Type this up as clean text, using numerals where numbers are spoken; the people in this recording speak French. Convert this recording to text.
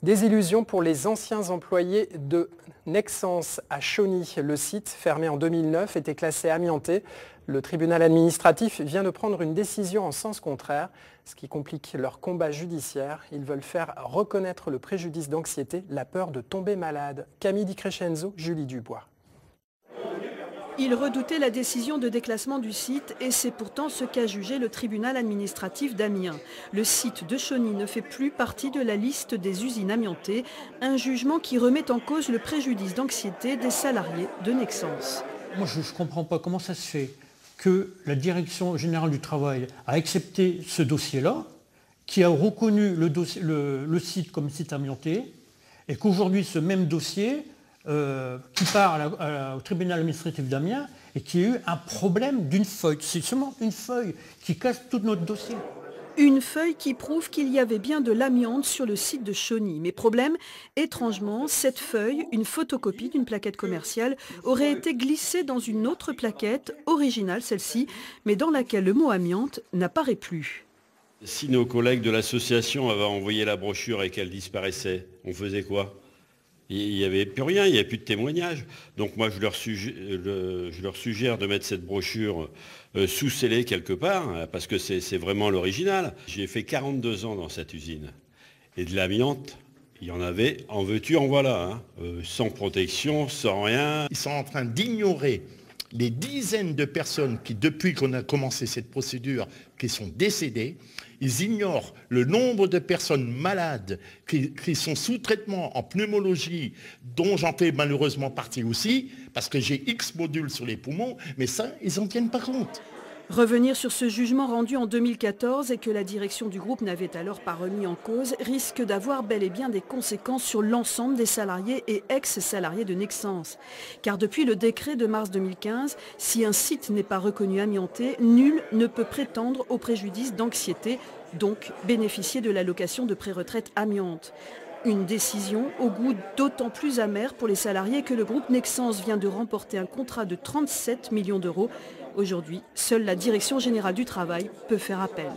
Désillusion pour les anciens employés de Nexans à Chauny. Le site, fermé en 2009, était classé amianté. Le tribunal administratif vient de prendre une décision en sens contraire, ce qui complique leur combat judiciaire. Ils veulent faire reconnaître le préjudice d'anxiété, la peur de tomber malade. Camille Di Crescenzo, Julie Dubois. Ils redoutaient la décision de déclassement du site et c'est pourtant ce qu'a jugé le tribunal administratif d'Amiens. Le site de Chauny ne fait plus partie de la liste des usines amiantées, un jugement qui remet en cause le préjudice d'anxiété des salariés de Nexans. Moi, je ne comprends pas comment ça se fait que la Direction générale du travail a accepté ce dossier-là, qui a reconnu le site comme site amianté, et qu'aujourd'hui, ce même dossier qui part au tribunal administratif d'Amiens et qui a eu un problème d'une feuille. C'est seulement une feuille qui casse tout notre dossier. Une feuille qui prouve qu'il y avait bien de l'amiante sur le site de Chauny. Mais problème, étrangement, cette feuille, une photocopie d'une plaquette commerciale, aurait été glissée dans une autre plaquette, originale celle-ci, mais dans laquelle le mot amiante n'apparaît plus. Si nos collègues de l'association avaient envoyé la brochure et qu'elle disparaissait, on faisait quoi ? Il n'y avait plus rien, il n'y avait plus de témoignages. Donc moi, je leur suggère de mettre cette brochure sous scellée quelque part, parce que c'est vraiment l'original. J'ai fait 42 ans dans cette usine. Et de l'amiante, il y en avait en veux-tu, en voilà. Sans protection, sans rien. Ils sont en train d'ignorer les dizaines de personnes qui, depuis qu'on a commencé cette procédure, qui sont décédées. Ils ignorent le nombre de personnes malades qui sont sous traitement en pneumologie, dont j'en fais malheureusement partie aussi, parce que j'ai X modules sur les poumons, mais ça, ils n'en tiennent pas compte. Revenir sur ce jugement rendu en 2014 et que la direction du groupe n'avait alors pas remis en cause risque d'avoir bel et bien des conséquences sur l'ensemble des salariés et ex-salariés de Nexans. Car depuis le décret de mars 2015, si un site n'est pas reconnu amianté, nul ne peut prétendre au préjudice d'anxiété, donc bénéficier de l'allocation de pré-retraite amiante. Une décision au goût d'autant plus amer pour les salariés que le groupe Nexans vient de remporter un contrat de 37 millions d'euros. Aujourd'hui, seule la Direction générale du travail peut faire appel.